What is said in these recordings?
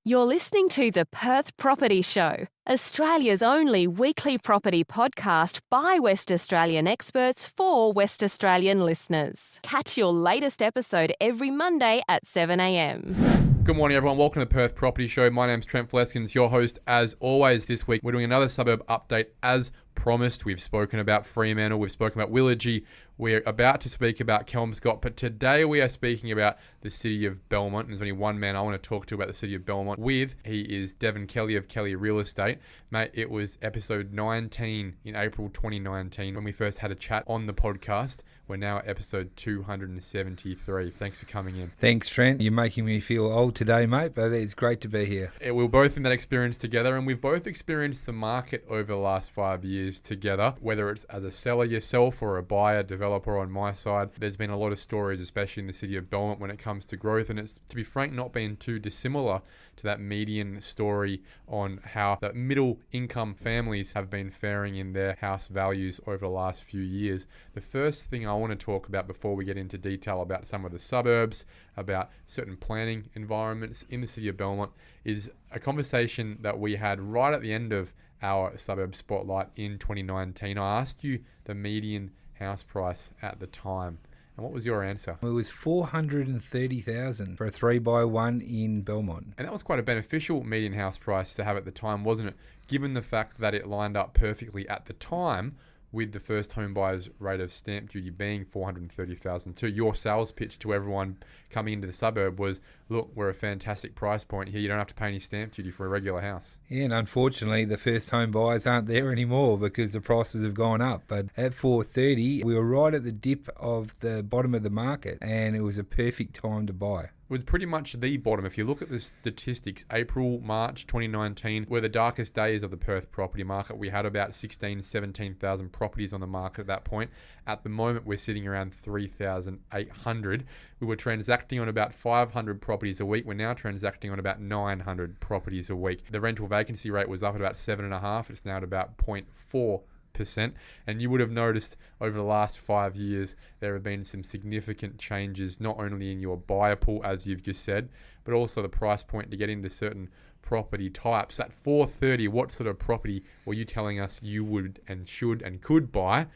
You're listening to the Perth Property Show, Australia's only weekly property podcast by West Australian experts for West Australian listeners. Catch your latest episode every Monday at 7 a.m. Good morning, everyone. Welcome to the Perth Property Show. My name's Trent Fleskins, your host. As always, this week we're doing another suburb update as promised. We've spoken about Fremantle, we've spoken about Willagee, we're about to speak about Kelmscott, but today we are speaking about the city of Belmont. And there's only one man I want to talk to about the city of Belmont with. He is Devon Kelly of Kelly Real Estate. Mate, it was episode 19 in April 2019 when we first had a chat on the podcast. We're now at episode 273. Thanks for coming in. Thanks, Trent. You're making me feel old today, mate, but it's great to be here. We were both in that experience together, and we've both experienced the market over the last 5 years together, whether it's as a seller yourself or a buyer, developer on my side. There's been a lot of stories, especially in the city of Belmont, when it comes to growth, and it's, to be frank, not been too dissimilar to that median story on how the middle income families have been faring in their house values over the last few years. The first thing I want to talk about before we get into detail about some of the suburbs, about certain planning environments in the city of Belmont, is a conversation that we had right at the end of our suburb spotlight in 2019. I asked you the median house price at the time. And what was your answer? It was $430,000 for a 3x1 in Belmont. And that was quite a beneficial median house price to have at the time, wasn't it? Given the fact that it lined up perfectly at the time with the first home buyer's rate of stamp duty being $430,000 too. Your sales pitch to everyone coming into the suburb was, look, we're a fantastic price point here. You don't have to pay any stamp duty for a regular house. Yeah, and unfortunately, the first home buyers aren't there anymore because the prices have gone up. But at $430,000, we were right at the dip of the bottom of the market, and it was a perfect time to buy. It was pretty much the bottom. If you look at the statistics, April, March 2019 were the darkest days of the Perth property market. We had about 17,000 properties on the market at that point. At the moment, we're sitting around 3,800. We were transacting on about 500 properties a week. We're now transacting on about 900 properties a week. The rental vacancy rate was up at about 7.5%. It's now at about 0.4%. And you would have noticed over the last 5 years there have been some significant changes, not only in your buyer pool, as you've just said, but also the price point to get into certain property types. At $430,000, what sort of property were you telling us you would and should and could buy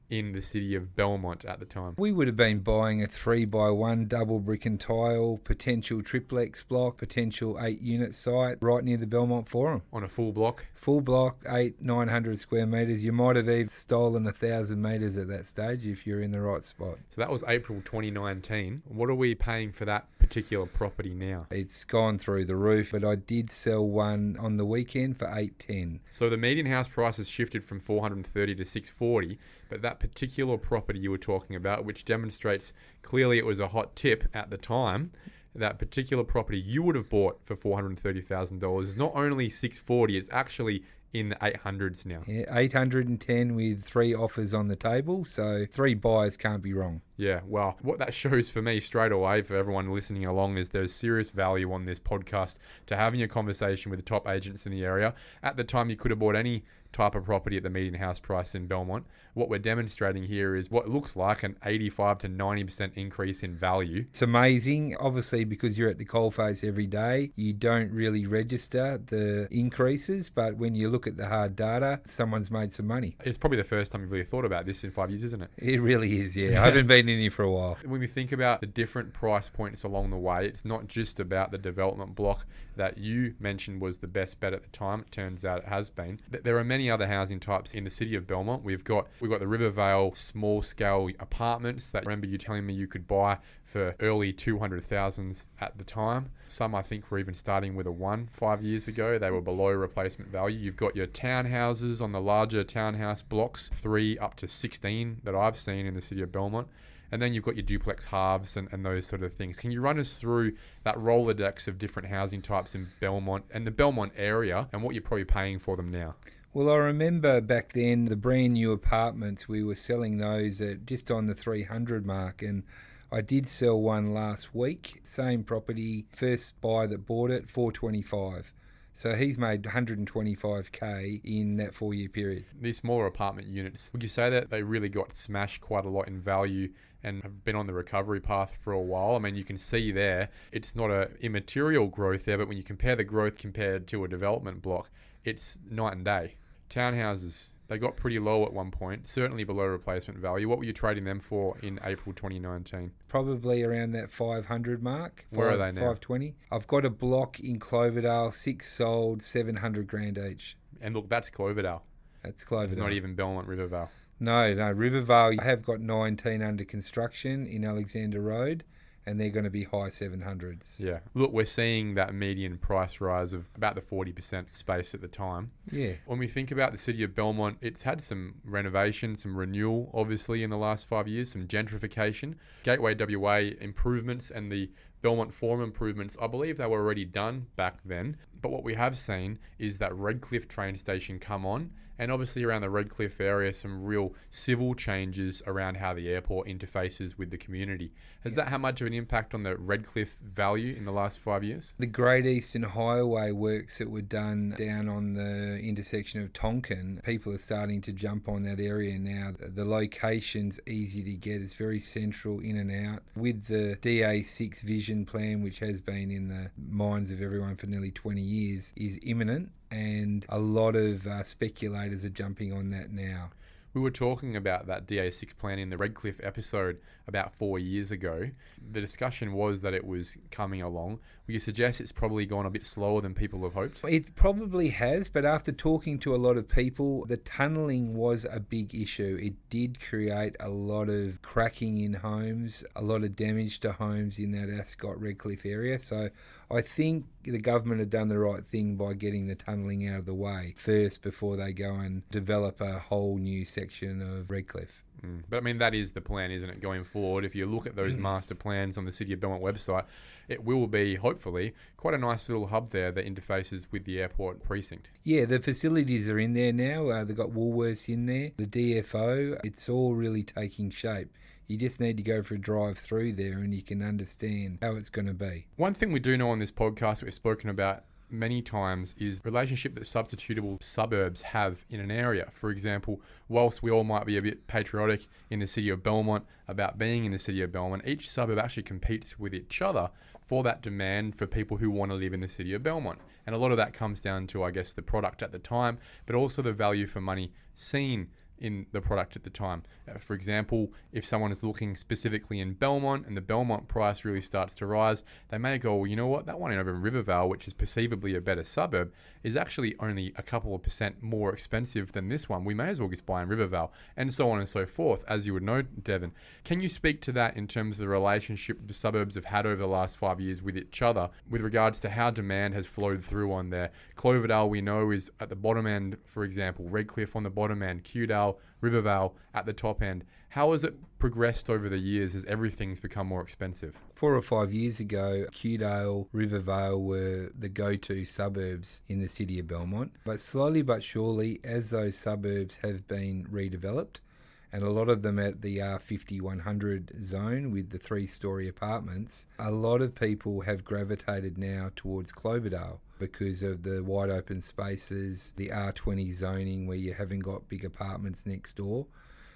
in the city of Belmont at the time? We would have been buying a 3x1 double brick and tile, potential triplex block, potential 8-unit site right near the Belmont Forum. On a full block? Full block, 900 square metres. You might have even stolen 1,000 metres at that stage if you're in the right spot. So that was April 2019. What are we paying for that particular property now? It's gone through the roof, but I did sell one on the weekend for $810,000. So the median house price has shifted from $430,000 to $640,000, but that particular property you were talking about, which demonstrates clearly it was a hot tip at the time, that particular property you would have bought for $430,000 is not only $640,000, it's actually in the 800s now. Yeah, 810 with 3 offers on the table, so 3 buyers can't be wrong. Yeah, well, what that shows for me straight away, for everyone listening along, is there's serious value on this podcast to having a conversation with the top agents in the area. At the time, you could have bought any type of property at the median house price in Belmont. What we're demonstrating here is what looks like an 85 to 90% increase in value. It's amazing. Obviously, because you're at the coalface every day, you don't really register the increases, but when you look at the hard data, someone's made some money. It's probably the first time you've really thought about this in 5 years, isn't it? It really is, yeah. I haven't been in here for a while. When we think about the different price points along the way, it's not just about the development block that you mentioned was the best bet at the time. It turns out it has been. There are many other housing types in the city of Belmont. We've got the Rivervale small scale apartments that, remember you telling me you could buy for early 200,000s at the time. Some I think were even starting with a 1 5 years ago. They were below replacement value. You've got your townhouses on the larger townhouse blocks, 3 up to 16 that I've seen in the city of Belmont. And then you've got your duplex halves and those sort of things. Can you run us through that Rolodex of different housing types in Belmont and the Belmont area and what you're probably paying for them now? Well, I remember back then the brand new apartments, we were selling those at just on the 300 mark, and I did sell one last week. Same property, first buyer that bought it, $425,000. So he's made 125k in that 4-year period. These smaller apartment units, would you say that they really got smashed quite a lot in value and have been on the recovery path for a while? I mean, you can see there, it's not a immaterial growth there, but when you compare the growth compared to a development block, it's night and day. Townhouses, they got pretty low at one point, certainly below replacement value. What were you trading them for in April 2019? Probably around that 500 mark. Where are they now? 520. I've got a block in Cloverdale, 6 sold, 700 grand each. And look, that's Cloverdale. That's Cloverdale. It's not even Belmont, Rivervale. No, Rivervale, I have got 19 under construction in Alexander Road, and they're going to be high 700s. Yeah. Look, we're seeing that median price rise of about the 40% space at the time. Yeah. When we think about the city of Belmont, it's had some renovation, some renewal, obviously, in the last 5 years, some gentrification, Gateway WA improvements, and the Belmont Forum improvements. I believe they were already done back then. But what we have seen is that Redcliffe train station come on, and obviously around the Redcliffe area, some real civil changes around how the airport interfaces with the community. Has that had much of an impact on the Redcliffe value in the last 5 years? The Great Eastern Highway works that were done down on the intersection of Tonkin, people are starting to jump on that area now. The location's easy to get. It's very central, in and out. With the DA6 vision plan, which has been in the minds of everyone for nearly 20 years, is imminent. And a lot of speculators are jumping on that now. We were talking about that DA6 plan in the Redcliffe episode about 4 years ago. The discussion was that it was coming along. Would you suggest it's probably gone a bit slower than people have hoped? It probably has, but after talking to a lot of people, the tunnelling was a big issue. It did create a lot of cracking in homes, a lot of damage to homes in that Ascot Redcliffe area. So I think the government have done the right thing by getting the tunnelling out of the way first before they go and develop a whole new section of Redcliffe. But I mean, that is the plan, isn't it, going forward? If you look at those master plans on the City of Belmont website, it will be, hopefully, quite a nice little hub there that interfaces with the airport precinct. Yeah, the facilities are in there now. They've got Woolworths in there, the DFO. It's all really taking shape. You just need to go for a drive through there and you can understand how it's going to be. One thing we do know on this podcast that we've spoken about many times is the relationship that substitutable suburbs have in an area. For example, whilst we all might be a bit patriotic in the city of Belmont about being in the city of Belmont, each suburb actually competes with each other for that demand for people who want to live in the city of Belmont. And a lot of that comes down to, I guess, the product at the time, but also the value for money seen in the product at the time. For example, if someone is looking specifically in Belmont and the Belmont price really starts to rise, they may go, well, you know what, that one over in Rivervale, which is perceivably a better suburb, is actually only a couple of % more expensive than this one. We may as well just buy in Rivervale, and so on and so forth, as you would know, Devon. Can you speak to that in terms of the relationship the suburbs have had over the last 5 years with each other with regards to how demand has flowed through on there? Cloverdale, we know, is at the bottom end, for example, Redcliffe on the bottom end, Kewdale, Rivervale at the top end. How has it progressed over the years as everything's become more expensive? 4 or 5 years ago, Kewdale, Rivervale were the go-to suburbs in the city of Belmont. But slowly but surely, as those suburbs have been redeveloped, and a lot of them at the R50-100 zone with the 3-storey apartments, a lot of people have gravitated now towards Cloverdale because of the wide open spaces, the R20 zoning where you haven't got big apartments next door.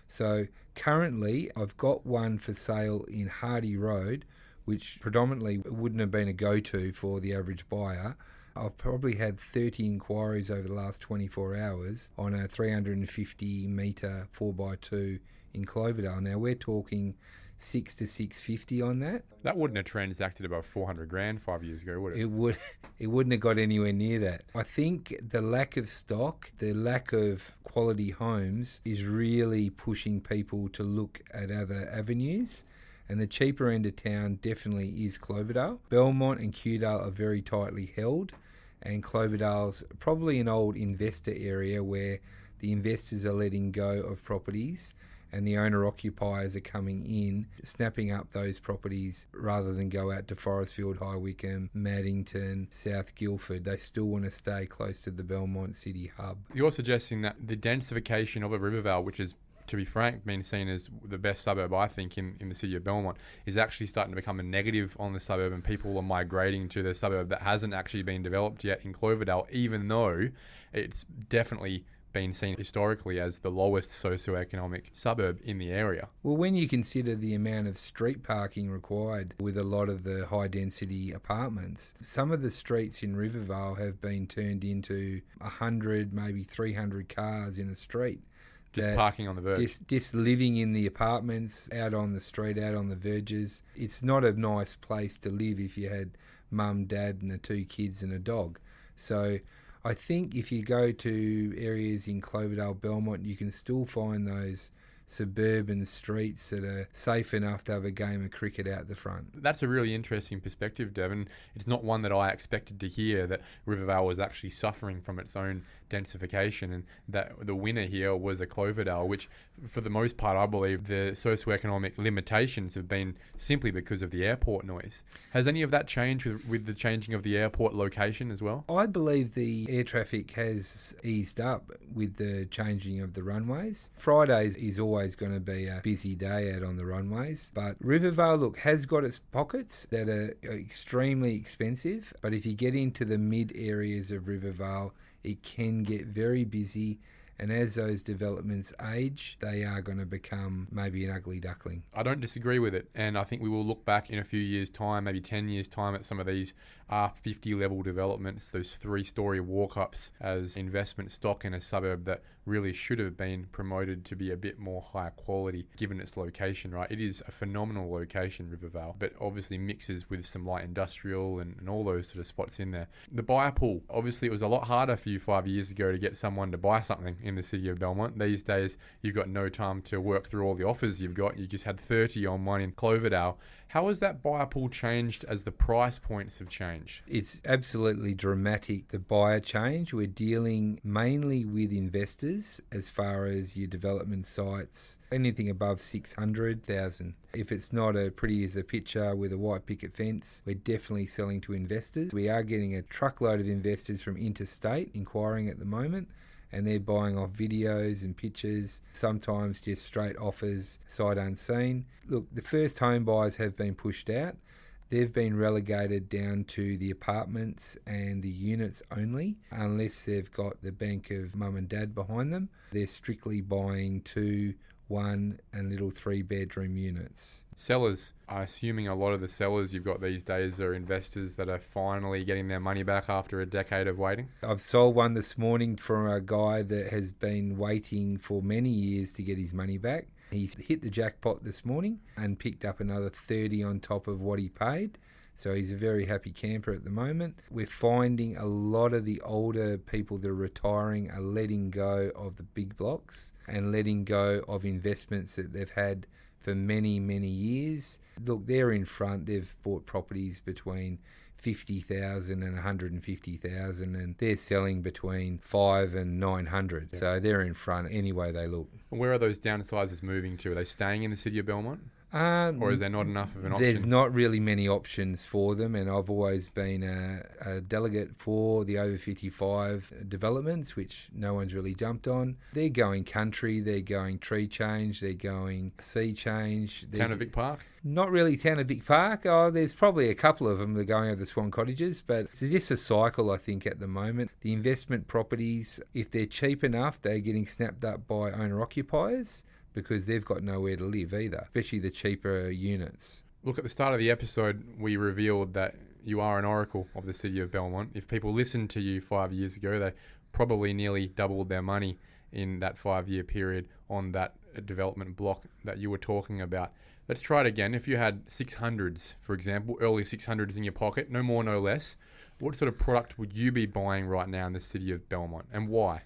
So currently I've got one for sale in Hardy Road, which predominantly wouldn't have been a go-to for the average buyer. I've probably had 30 inquiries over the last 24 hours on a 350 metre 4x2 in Cloverdale. Now we're talking 6 to 650 on that. That wouldn't have transacted above 400 grand 5 years ago, would it? It wouldn't have got anywhere near that. I think the lack of stock, the lack of quality homes is really pushing people to look at other avenues. And the cheaper end of town definitely is Cloverdale. Belmont and Kewdale are very tightly held, and Cloverdale's probably an old investor area where the investors are letting go of properties and the owner-occupiers are coming in, snapping up those properties rather than go out to Forestfield, High Wycombe, Maddington, South Guildford. They still want to stay close to the Belmont City hub. You're suggesting that the densification of a Rivervale, which is to be frank, being seen as the best suburb, I think, in the city of Belmont, is actually starting to become a negative on the suburb, and people are migrating to the suburb that hasn't actually been developed yet in Cloverdale, even though it's definitely been seen historically as the lowest socioeconomic suburb in the area. Well, when you consider the amount of street parking required with a lot of the high-density apartments, some of the streets in Rivervale have been turned into 100, maybe 300 cars in a street. Just parking on the verge. Just living in the apartments, out on the street, out on the verges. It's not a nice place to live if you had mum, dad and the 2 kids and a dog. So I think if you go to areas in Cloverdale, Belmont, you can still find those suburban streets that are safe enough to have a game of cricket out the front. That's a really interesting perspective, Devon. It's not one that I expected to hear, that Rivervale was actually suffering from its own densification, and that the winner here was a Cloverdale, which for the most part I believe the socioeconomic limitations have been simply because of the airport noise. Has any of that changed with the changing of the airport location as well? I believe the air traffic has eased up with the changing of the runways. Fridays is always going to be a busy day out on the runways, but Rivervale, look, has got its pockets that are extremely expensive, but if you get into the mid areas of Rivervale, it can get very busy, and as those developments age, they are going to become maybe an ugly duckling. I don't disagree with it, and I think we will look back in a few years' time, maybe 10 years' time, at some of these R50 level developments, those 3-story walk-ups, as investment stock in a suburb that really should have been promoted to be a bit more higher quality given its location, right? It is a phenomenal location, Rivervale, but obviously mixes with some light industrial and all those sort of spots in there. The buyer pool, obviously it was a lot harder for you 5 years ago to get someone to buy something in the city of Belmont. These days, you've got no time to work through all the offers you've got. You just had 30 on one in Cloverdale. How has that buyer pool changed as the price points have changed? It's absolutely dramatic, the buyer change. We're dealing mainly with investors as far as your development sites, anything above 600,000. If it's not as pretty as a picture with a white picket fence, we're definitely selling to investors. We are getting a truckload of investors from interstate inquiring at the moment, and they're buying off videos and pictures, sometimes just straight offers, sight unseen. Look, the first home buyers have been pushed out. They've been relegated down to the apartments and the units only, unless they've got the bank of mum and dad behind them. They're strictly buying 2, 1 and little 3-bedroom units. Sellers, I'm assuming a lot of the sellers you've got these days are investors that are finally getting their money back after a decade of waiting. I've sold one this morning from a guy that has been waiting for many years to get his money back. He's hit the jackpot this morning and picked up another 30 on top of what he paid. So he's a very happy camper at the moment. We're finding a lot of the older people that are retiring are letting go of the big blocks and letting go of investments that they've had for many, many years. Look, they're in front. They've bought properties between 50,000 and 150,000, and they're selling between 5 and 900. Yeah. So they're in front any way they look. Where are those downsizers moving to? Are they staying in the city of Belmont? Or is there not enough of an option? There's not really many options for them, and I've always been a delegate for the over 55 developments, which no one's really jumped on. They're going country, they're going tree change, they're going sea change. Town of Vic Park? Not really Town of Vic Park. Oh, there's probably a couple of them that are going over the Swan Cottages, but it's just a cycle, I think, at the moment. The investment properties, if they're cheap enough, they're getting snapped up by owner-occupiers, because they've got nowhere to live either, especially the cheaper units. Look, at the start of the episode, we revealed that you are an oracle of the city of Belmont. If people listened to you 5 years ago, they probably nearly doubled their money in that 5-year period on that development block that you were talking about. Let's try it again. If you had 600s, for example, early 600s in your pocket, no more, no less, what sort of product would you be buying right now in the city of Belmont, and why?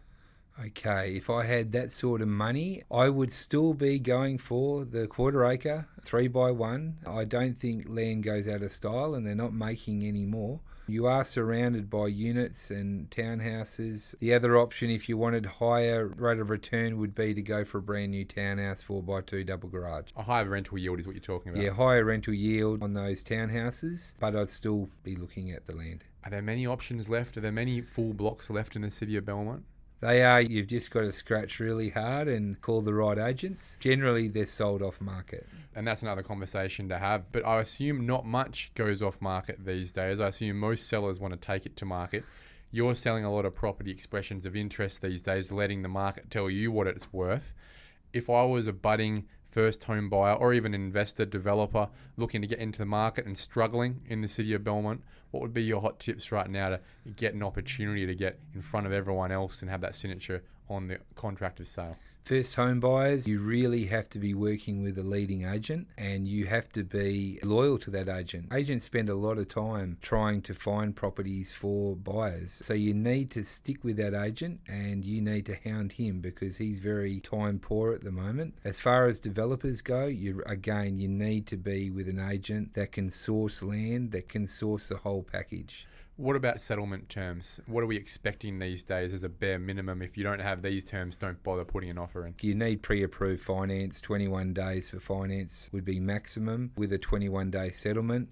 Okay, if I had that sort of money, I would still be going for the quarter acre 3x1. I don't think land goes out of style, and they're not making any more. You are surrounded by units and townhouses. The other option, if you wanted higher rate of return, would be to go for a brand new townhouse 4x2 double garage. A higher rental yield is what you're talking about. Yeah, higher rental yield on those townhouses, but I'd still be looking at the land. Are there many options left? Are there many full blocks left in the city of Belmont? They are. You've just got to scratch really hard and call the right agents. Generally, they're sold off market. And that's another conversation to have. But I assume not much goes off market these days. I assume most sellers want to take it to market. You're selling a lot of property expressions of interest these days, letting the market tell you what it's worth. If I was a budding first home buyer or even an investor developer looking to get into the market and struggling in the city of Belmont, what would be your hot tips right now to get an opportunity to get in front of everyone else and have that signature on the contract of sale? First home buyers, you really have to be working with a leading agent and you have to be loyal to that agent. Agents spend a lot of time trying to find properties for buyers. So you need to stick with that agent and you need to hound him because he's very time poor at the moment. As far as developers go, you need to be with an agent that can source land, that can source the whole package. What about settlement terms? What are we expecting these days as a bare minimum? If you don't have these terms, don't bother putting an offer in. You need pre-approved finance. 21 days for finance would be maximum with a 21-day settlement.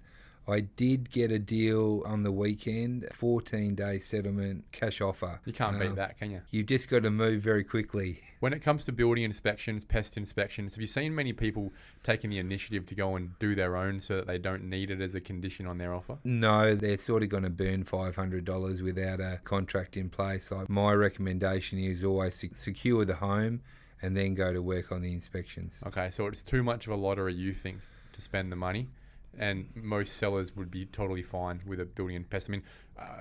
I did get a deal on the weekend, 14-day settlement cash offer. You can't beat that, can you? You've just got to move very quickly. When it comes to building inspections, pest inspections, have you seen many people taking the initiative to go and do their own so that they don't need it as a condition on their offer? No, they're sort of going to burn $500 without a contract in place. My recommendation is always secure the home and then go to work on the inspections. Okay, so it's too much of a lottery, you think, to spend the money? And most sellers would be totally fine with a building and pest. I mean,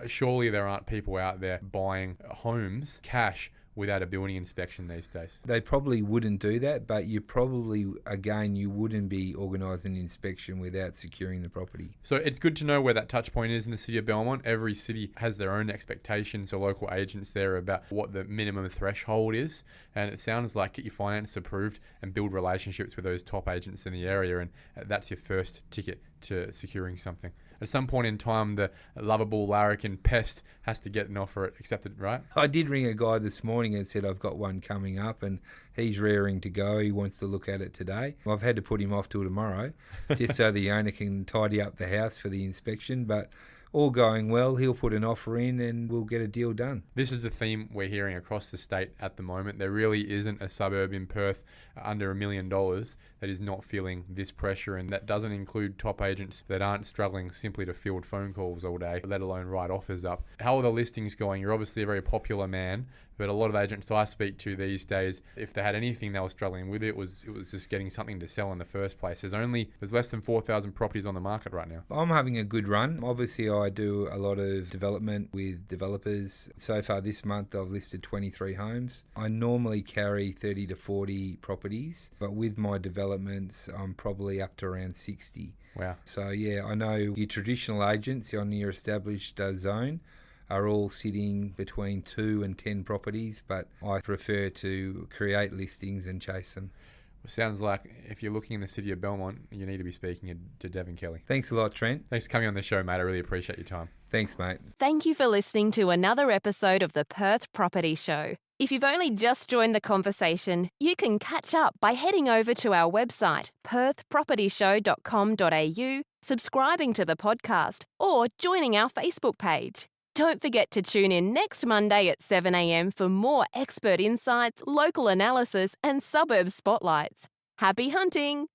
surely there aren't people out there buying homes cash without a building inspection these days. They probably wouldn't do that, but you wouldn't be organising an inspection without securing the property. So it's good to know where that touch point is in the city of Belmont. Every city has their own expectations, or local agents there, about what the minimum threshold is. And it sounds like get your finance approved and build relationships with those top agents in the area. And that's your first ticket to securing something. At some point in time, the lovable larrikin pest has to get an offer accepted, right? I did ring a guy this morning and said I've got one coming up and he's raring to go. He wants to look at it today. I've had to put him off till tomorrow just so the owner can tidy up the house for the inspection. But all going well, he'll put an offer in and we'll get a deal done. This is the theme we're hearing across the state at the moment. There really isn't a suburb in Perth under $1 million that is not feeling this pressure, and that doesn't include top agents that aren't struggling simply to field phone calls all day, let alone write offers up. How are the listings going? You're obviously a very popular man, but a lot of agents I speak to these days, if they had anything they were struggling with, it was just getting something to sell in the first place. There's less than 4,000 properties on the market right now. I'm having a good run. Obviously, I do a lot of development with developers. So far this month, I've listed 23 homes. I normally carry 30 to 40 properties, but with my developments, I'm probably up to around 60. Wow. So yeah, I know your traditional agents on your established zone are all sitting between 2 and 10 properties, but I prefer to create listings and chase them. Well, sounds like if you're looking in the city of Belmont, you need to be speaking to Devon Kelly. Thanks a lot, Trent. Thanks for coming on the show, mate. I really appreciate your time. Thanks, mate. Thank you for listening to another episode of the Perth Property Show. If you've only just joined the conversation, you can catch up by heading over to our website, perthpropertyshow.com.au, subscribing to the podcast, or joining our Facebook page. Don't forget to tune in next Monday at 7 a.m. for more expert insights, local analysis, and suburb spotlights. Happy hunting!